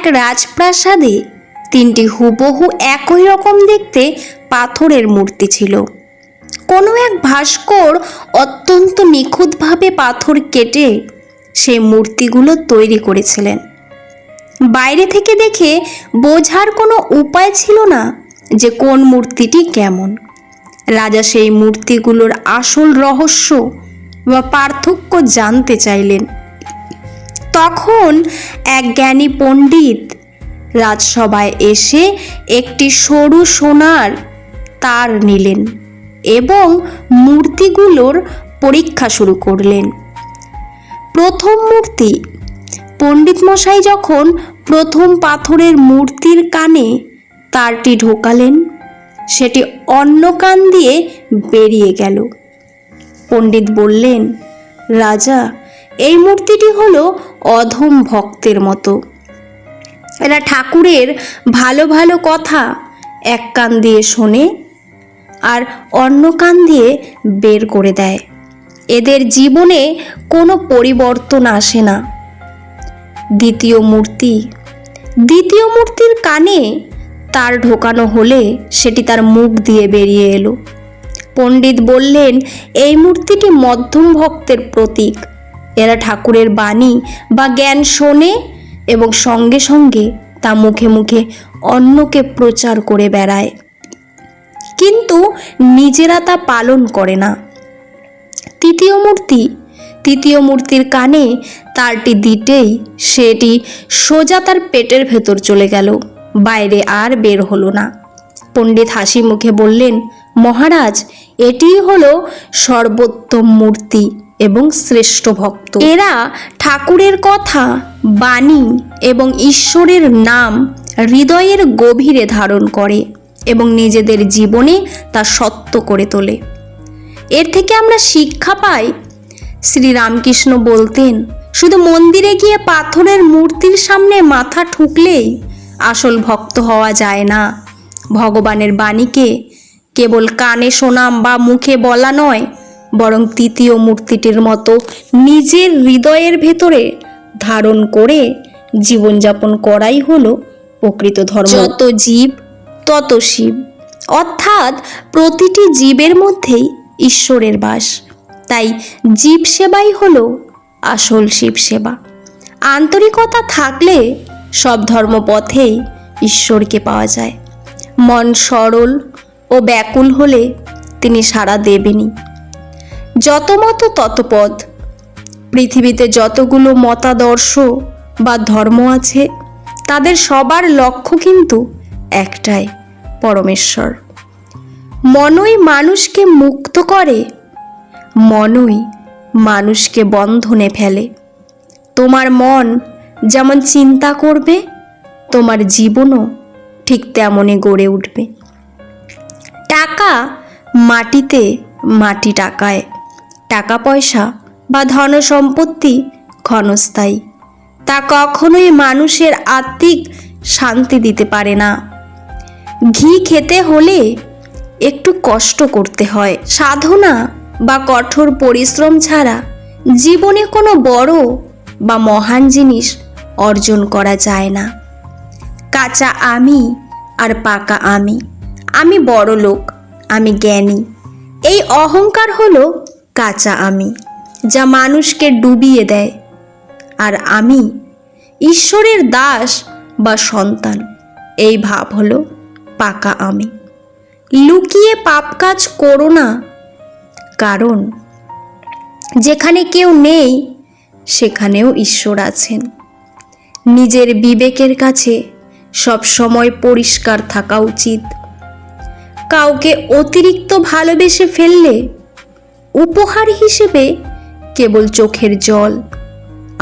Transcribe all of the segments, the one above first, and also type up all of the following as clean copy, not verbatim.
এক রাজপ্রাসাদে তিনটি হুবহু একই রকম দেখতে পাথরের মূর্তি ছিল। কোনো এক ভাস্কর অত্যন্ত নিখুঁতভাবে পাথর কেটে সেই মূর্তিগুলো তৈরি করেছিলেন। বাইরে থেকে দেখে বোঝার কোনো উপায় ছিল না যে কোন মূর্তিটি কেমন। রাজা সেই মূর্তিগুলোর আসল রহস্য বা পার্থক্য জানতে চাইলেন। তখন এক জ্ঞানী পণ্ডিত রাজসভায় এসে একটি সরু সোনার তার নিলেন এবং মূর্তিগুলোর পরীক্ষা শুরু করলেন। প্রথম মূর্তি। পণ্ডিত মশাই যখন প্রথম পাথরের মূর্তির কানে তারটি ঢোকালেন, সেটি অন্য কান দিয়ে বেরিয়ে গেল। পণ্ডিত বললেন, রাজা, এই মূর্তিটি হলো অধম ভক্তের মতো। এরা ঠাকুরের ভালো ভালো কথা এক কান দিয়ে শোনে আর অন্য কান দিয়ে বের করে দেয়। এদের জীবনে কোনো পরিবর্তন আসে না। দ্বিতীয় মূর্তির কানে তার ঢোকানো হলে সেটি তার মুখ দিয়ে বেরিয়ে এলো। পণ্ডিত বললেন, এই মূর্তিটি মধ্যম ভক্তের প্রতীক। এরা ঠাকুরের বাণী বা জ্ঞান শোনে এবং সঙ্গে সঙ্গে তা মুখে মুখে অন্যকে প্রচার করে বেড়ায়, কিন্তু নিজেরা তা পালন করে না। তৃতীয় মূর্তির কানে তারটি দিতেই সেটি সোজা তার পেটের ভেতর চলে গেল, বাইরে আর বের হলো না। পণ্ডিত হাসি মুখে বললেন, মহারাজ, এটিই হলো সর্বোত্তম মূর্তি এবং শ্রেষ্ঠ ভক্ত। এরা ঠাকুরের কথা, বাণী এবং ঈশ্বরের নাম হৃদয়ের গভীরে ধারণ করে এবং নিজেদের জীবনে তা সত্য করে তোলে। এর থেকে আমরা শিক্ষা পাই, শ্রীরামকৃষ্ণ বলতেন, শুধু মন্দিরে গিয়ে পাথরের মূর্তির সামনে মাথা ঠুকলেই আসল ভক্ত হওয়া যায় না। ভগবানের বাণীকে কেবল কানে শোনা বা মুখে বলা নয়, বরং তৃতীয় মূর্তিটির মতো নিজের হৃদয়ের ভেতরে ধারণ করে জীবনযাপন করাই হলো প্রকৃত ধর্ম। যত জীব তত শিব, অর্থাৎ প্রতিটি জীবের মধ্যেই ঈশ্বরের বাস। তাই জীব সেবাই হলো আসল শিব সেবা। আন্তরিকতা থাকলে সব ধর্মপথেই ঈশ্বরকে পাওয়া যায়। মন সরল ও ব্যাকুল হলে তিনি সাড়া দেবেনই। যত মত তত পথ। পৃথিবীতে যতগুলো মতাদর্শ বা ধর্ম আছে, তাদের সবার লক্ষ্য কিন্তু একটাই, পরমেশ্বর। মনই মানুষকে মুক্ত করে, মনই মানুষকে বন্ধনে ফেলে। তোমার মন যেমন চিন্তা করবে, তোমার জীবনও ঠিক তেমনই গড়ে উঠবে। টাকা মাটিতে, মাটি টাকায়। টাকা পয়সা বা ধন সম্পত্তি ক্ষণস্থায়ী। তা কখনোই মানুষের আত্মিক শান্তি দিতে পারে না। ঘি খেতে হলে একটু কষ্ট করতে হয়। সাধনা বা কঠোর পরিশ্রম ছাড়া জীবনে কোনো বড় বা মহান জিনিস অর্জন করা যায় না। কাঁচা আমি আর পাকা আমি। আমি বড় লোক, আমি জ্ঞানী, এই অহংকার হলো কাঁচা আমি, যা মানুষকে ডুবিয়ে দেয়। আর আমি ঈশ্বরের দাস বা সন্তান, এই ভাব হলো পাকা আমি। লুকিয়ে পাপ কাজ করো না, কারণ যেখানে কেউ নেই সেখানেও ঈশ্বর আছেন। নিজের বিবেকের কাছে সব সময় পরিষ্কার থাকা উচিত। কাউকে অতিরিক্ত ভালোবেসে ফেললে উপহার হিসেবে কেবল চোখের জল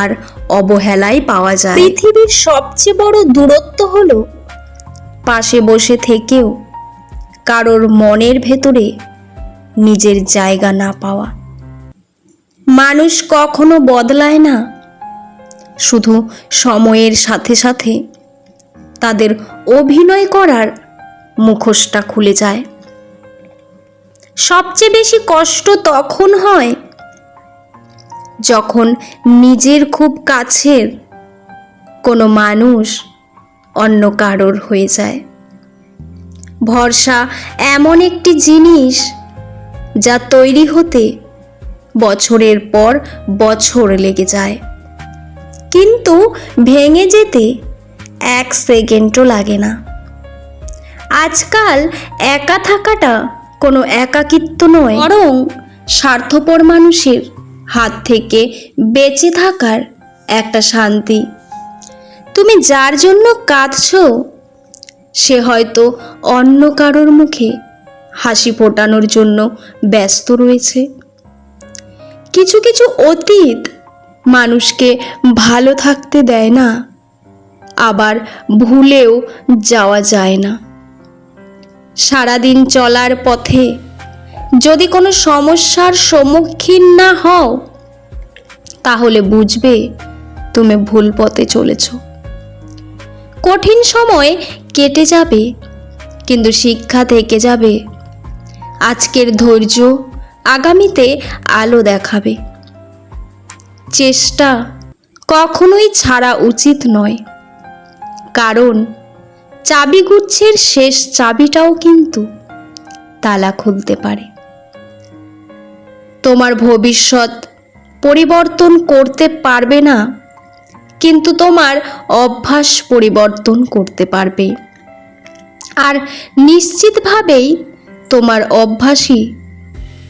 আর অবহেলাই পাওয়া যায়। পৃথিবীর সবচেয়ে বড় দূরত্ব হলো পাশে বসে থেকেও কারোর মনের ভেতরে নিজের জায়গা না পাওয়া। মানুষ কখনো বদলায় না, শুধু সময়ের সাথে সাথে তাদের অভিনয় করার মুখোশটা খুলে যায়। সবচেয়ে বেশি কষ্ট তখন হয় যখন নিজের খুব কাছের কোনো মানুষ অন্য কারোর হয়ে যায়। ভরসা এমন একটি জিনিস যা তৈরি হতে বছরের পর বছর লেগে যায়, কিন্তু ভেঙে যেতে 1 সেকেন্ডও লাগে না। আজকাল একা থাকাটা কোনো একাকিত্ব নয়, বরং স্বার্থপর মানুষের হাত থেকে বেঁচে থাকার একটা শান্তি। তুমি যার জন্য কাঁদছো সে হয়তো অন্য কারোর মুখে হাসি ফোটানোর জন্য ব্যস্ত রয়েছে। কিছু কিছু অতীত মানুষকে ভালো থাকতে দেয় না, আবার ভুলেও যাওয়া যায় না। সারাদিন চলার পথে যদি কোনো সমস্যার সম্মুখীন না হও, তাহলে বুঝবে তুমি ভুল পথে চলেছ। কঠিন সময় কেটে যাবে, কিন্তু শিক্ষা থেকে যাবে। আজকের ধৈর্য আগামীতে আলো দেখাবে। চেষ্টা কখনোই ছাড়া উচিত নয়, কারণ চাবিগুচ্ছের শেষ চাবিটাও কিন্তু তালা খুলতে পারে। তোমার ভবিষ্যৎ পরিবর্তন করতে পারবে না, কিন্তু তোমার অভ্যাস পরিবর্তন করতে পারবে। আর নিশ্চিতভাবেই তোমার অভ্যাসই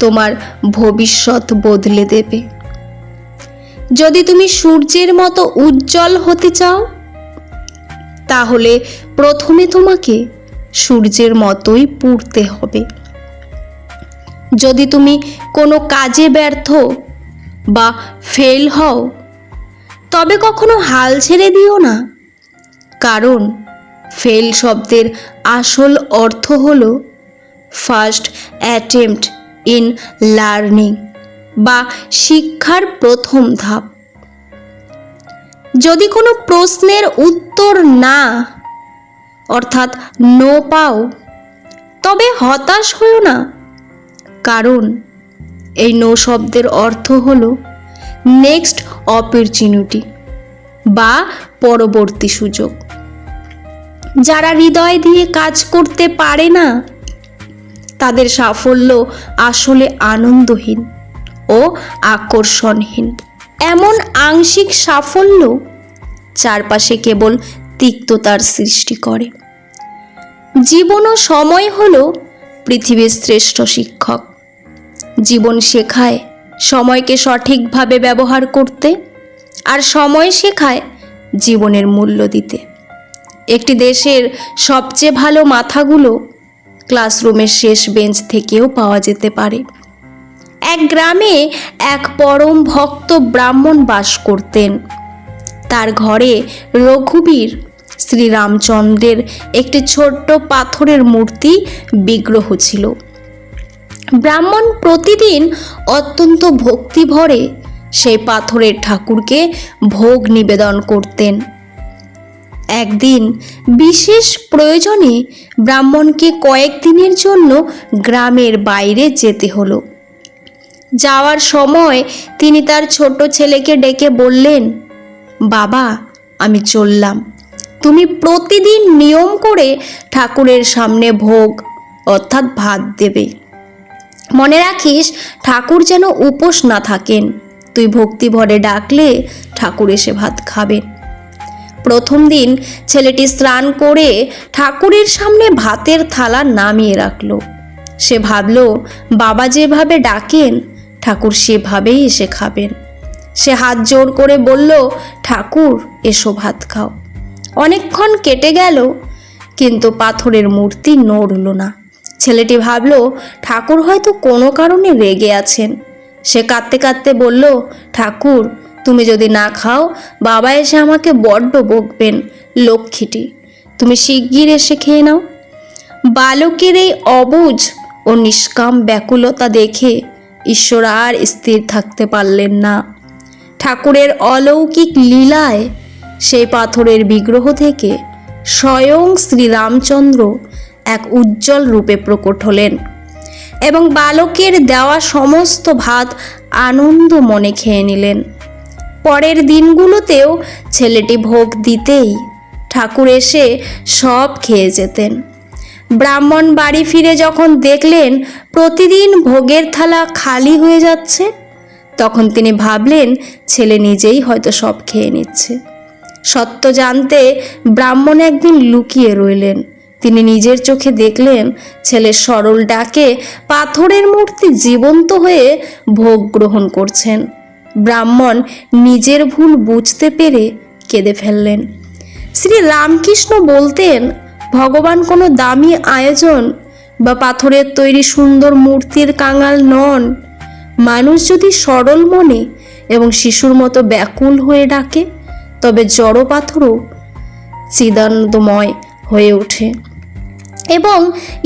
তোমার ভবিষ্যৎ বদলে দেবে। যদি তুমি সূর্যের মতো উজ্জ্বল হতে চাও, তাহলে প্রথমে তোমাকে সূর্যের মতোই পুড়তে হবে। যদি তুমি কোনো কাজে ব্যর্থ বা ফেল হও, তবে কখনো হাল ছেড়ে দিও না, কারণ ফেল শব্দের আসল অর্থ হলো ফার্স্ট অ্যাটেম্পট ইন লার্নিং বা শিক্ষার প্রথম ধাপ। যদি কোনো প্রশ্নের উত্তর না অর্থাৎ নো পাও, তবে হতাশ হয়ো না, কারণ এই নো শব্দের অর্থ হলো নেক্সট অপরচুনিটি বা পরবর্তী সুযোগ। যারা হৃদয় দিয়ে কাজ করতে পারে না, তাদের সাফল্য আসলে আনন্দহীন ও আকর্ষণহীন। এমন আংশিক সাফল্য চারপাশে কেবল তিক্ততার সৃষ্টি করে। জীবন ও সময় হলো পৃথিবীর শ্রেষ্ঠ শিক্ষক। জীবন শেখায় সময়কে সঠিকভাবে ব্যবহার করতে, আর সময় শেখায় জীবনের মূল্য দিতে। একটি দেশের সবচেয়ে ভালো মাথাগুলো ক্লাসরুমের শেষ বেঞ্চ থেকেও পাওয়া যেতে পারে। এক গ্রামে এক পরম ভক্ত ব্রাহ্মণ বাস করতেন। তার ঘরে রঘুবীর শ্রীরামচন্দ্রের একটি ছোট্ট পাথরের মূর্তি বিগ্রহ ছিল। ব্রাহ্মণ প্রতিদিন অত্যন্ত ভক্তি ভরে সেই পাথরের ঠাকুরকে ভোগ নিবেদন করতেন। একদিন বিশেষ প্রয়োজনে ব্রাহ্মণকে কয়েকদিনের জন্য গ্রামের বাইরে যেতে হলো। যাওয়ার সময় তিনি তার ছোট ছেলেকে ডেকে বললেন, বাবা, আমি চললাম, তুমি প্রতিদিন নিয়ম করে ঠাকুরের সামনে ভোগ অর্থাৎ ভাত দেবে। মনে রাখিস, ঠাকুর যেন উপোস না থাকেন। তুই ভক্তি ভরে ডাকলে ঠাকুর এসে ভাত খাবেন। প্রথম দিন ছেলেটি স্নান করে ঠাকুরের সামনে ভাতের থালা নামিয়ে রাখলো। সে ভাবল, বাবা যেভাবে ডাকেন ঠাকুর সেভাবেই এসে খাবেন। সে হাত জোড় করে বলল, ঠাকুর এসো ভাত খাও। অনেকক্ষণ কেটে গেল, কিন্তু পাথরের মূর্তি নড়ল না। ছেলেটি ভাবল, ঠাকুর হয়তো কোনো কারণে রেগে আছেন। সে কাঁদতে কাঁদতে বলল, ঠাকুর তুমি যদি না খাও, বাবা এসে আমাকে বড্ড বকবেন। লক্ষ্মীটি, তুমি শিগগির এসে খেয়ে নাও। বালকের এই অবুঝ ও নিষ্কাম ব্যাকুলতা দেখে ঈশ্বর আর স্থির থাকতে পারলেন না। ঠাকুরের অলৌকিক লীলায় সেই পাথরের বিগ্রহ থেকে স্বয়ং শ্রীরামচন্দ্র এক উজ্জ্বল রূপে প্রকট হলেন এবং বালকের দেওয়া সমস্ত ভাত আনন্দ মনে খেয়ে নিলেন। পরের দিনগুলোতেও ছেলেটি ভোগ দিতেই ঠাকুর এসে সব খেয়ে যেতেন। ব্রাহ্মণ বাড়ি ফিরে যখন দেখলেন প্রতিদিন ভোগের থালা খালি হয়ে যাচ্ছে, তখন তিনি ভাবলেন ছেলে নিজেই হয়তো সব খেয়ে নিচ্ছে। সত্য জানতে ব্রাহ্মণ একদিন লুকিয়ে রইলেন। তিনি নিজের চোখে দেখলেন ছেলের সরল ডাকে পাথরের মূর্তি জীবন্ত হয়ে ভোগ গ্রহণ করছেন। ব্রাহ্মণ নিজের ভুল বুঝতে পেরে কেঁদে ফেললেন। শ্রী রামকৃষ্ণ বলতেন, ভগবান কোনো দামি আয়োজন বা পাথরের তৈরি সুন্দর মূর্তির কাঙাল নন। মানুষ যদি সরল মনে এবং শিশুর মতো ব্যাকুল হয়ে ডাকে, তবে জড় পাথরও চিদানন্দময় হয়ে ওঠে এবং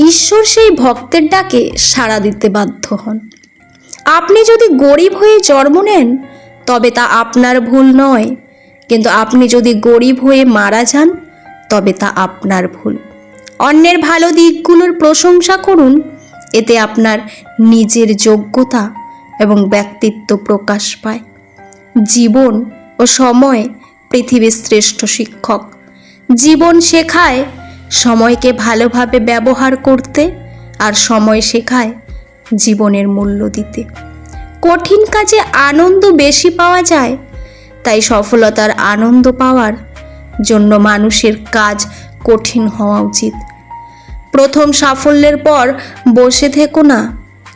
ঈশ্বর সেই ভক্তের ডাকে সাড়া দিতে বাধ্য হন। আপনি যদি গরিব হয়ে জন্ম নেন, তবে তা আপনার ভুল নয়, কিন্তু আপনি যদি গরিব হয়ে মারা যান, তবে তা আপনার ভুল। অন্যের ভালো দিকগুলোর প্রশংসা করুন, এতে আপনার নিজের যোগ্যতা এবং ব্যক্তিত্ব প্রকাশ পায়। জীবন ও সময় পৃথিবীর শ্রেষ্ঠ শিক্ষক। জীবন শেখায় সময়কে ভালোভাবে ব্যবহার করতে, আর সময় শেখায় জীবনের মূল্য দিতে। কঠিন কাজে আনন্দ বেশি পাওয়া যায়, তাই সফলতার আনন্দ পাওয়ার জন্য মানুষের কাজ কঠিন হওয়া উচিত। প্রথম সাফল্যের পর বসে থেকো না,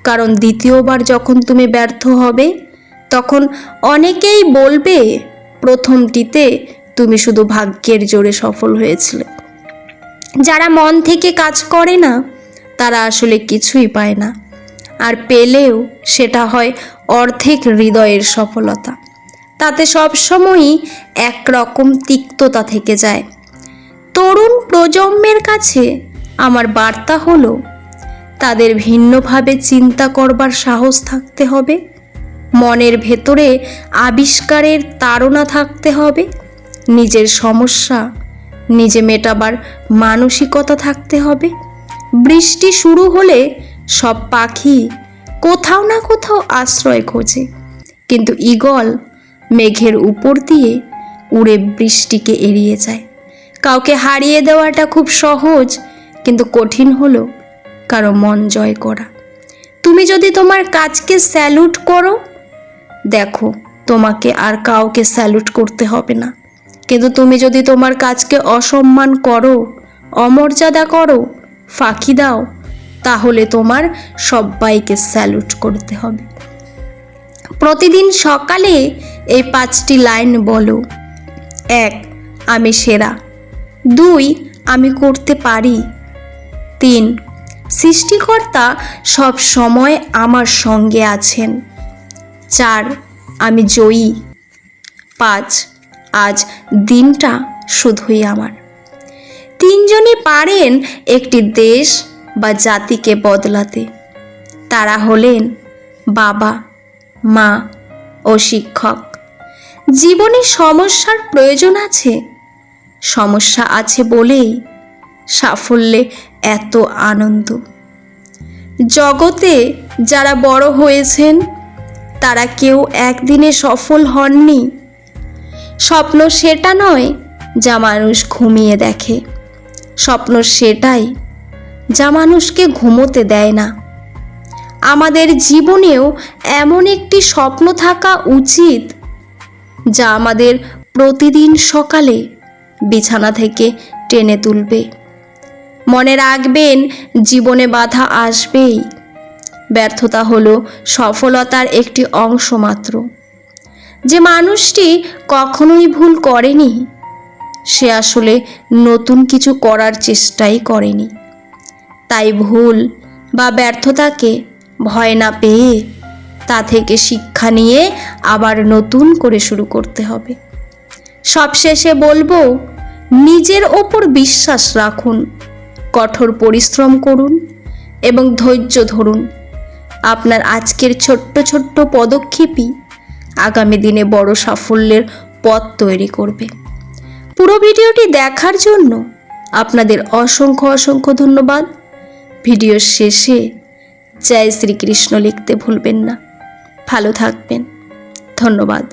কারণ দ্বিতীয়বার যখন তুমি ব্যর্থ হবে, তখন অনেকেই বলবে প্রথমটিতে তুমি শুধু ভাগ্যের জোরে সফল হয়েছিলে। যারা মন থেকে কাজ করে না, তারা আসলে কিছুই পায় না, আর পেলেও সেটা হয় অর্ধেক হৃদয়ের সফলতা। তাতে সবসময়ই একরকম তিক্ততা থেকে যায়। তরুণ প্রজন্মের কাছে আমার বার্তা হলো, তাদের ভিন্নভাবে চিন্তা করবার সাহস থাকতে হবে, মনের ভেতরে আবিষ্কারের তাড়না থাকতে হবে, নিজের সমস্যা নিজে মেটাবার মানসিকতা থাকতে হবে। বৃষ্টি শুরু হলে সব পাখি কোথাও না কোথাও আশ্রয় খোঁজে, কিন্তু ঈগল মেঘের উপর দিয়ে উড়ে বৃষ্টিকে এড়িয়ে যায়। কাউকে হারিয়ে দেওয়াটা খুব সহজ, কিন্তু কঠিন হলো কারো মন জয় করা। তুমি যদি তোমার কাজকে স্যালুট করো, দেখো তোমাকে আর কাউকে স্যালুট করতে হবে না। কিন্তু তুমি যদি তোমার কাজকে অসম্মান করো, অমর্যাদা করো, ফাঁকি দাও, তাহলে তোমার সবাইকে স্যালুট করতে হবে। প্রতিদিন সকালে এই 5টি লাইন বলো। 1. আমি সেরা। 2. আমি করতে পারি। 3. সৃষ্টিকর্তা সব সময় আমার সঙ্গে আছেন। 4. আমি জয়ী। 5. আজ দিনটা শুধুই আমার। 3 জনই পারেন একটি দেশ বা জাতিকে বদলাতে। তারা হলেন বাবা, মা ও শিক্ষক। জীবনে সমস্যার প্রয়োজন আছে। সমস্যা আছে বলেই সাফল্যে এত আনন্দ। জগতে যারা বড় হয়েছেন, তারা কেউ একদিনে সফল হননি। স্বপ্ন সেটা নয় যা মানুষ ঘুমিয়ে দেখে, স্বপ্ন সেটাই যা মানুষকে ঘুমোতে দেয় না। আমাদের জীবনেও এমন একটি স্বপ্ন থাকা উচিত যা আমাদের প্রতিদিন সকালে বিছানা থেকে টেনে তুলবে। মনে রাখবেন, জীবনে বাধা আসবেই। ব্যর্থতা হলো সফলতার একটি অংশ মাত্র। যে মানুষটি কখনোই ভুল করেনি, সে আসলে নতুন কিছু করার চেষ্টাই করেনি। তাই ভুল বা ব্যর্থতাকে ভয় না পেয়ে তা থেকে শিক্ষা নিয়ে আবার নতুন করে শুরু করতে হবে। সবশেষে বলবো, নিজের ওপর বিশ্বাস রাখুন, কঠোর পরিশ্রম করুন এবং ধৈর্য ধরুন। আপনার আজকের ছোট্ট ছোট্ট পদক্ষেপই আগামী দিনে বড় সাফল্যের পথ তৈরি করবে। পুরো ভিডিওটি দেখার জন্য আপনাদের অসংখ্য অসংখ্য ধন্যবাদ। ভিডিওর শেষে জয় শ্রীকৃষ্ণ লিখতে ভুলবেন না। ভালো থাকবেন। ধন্যবাদ।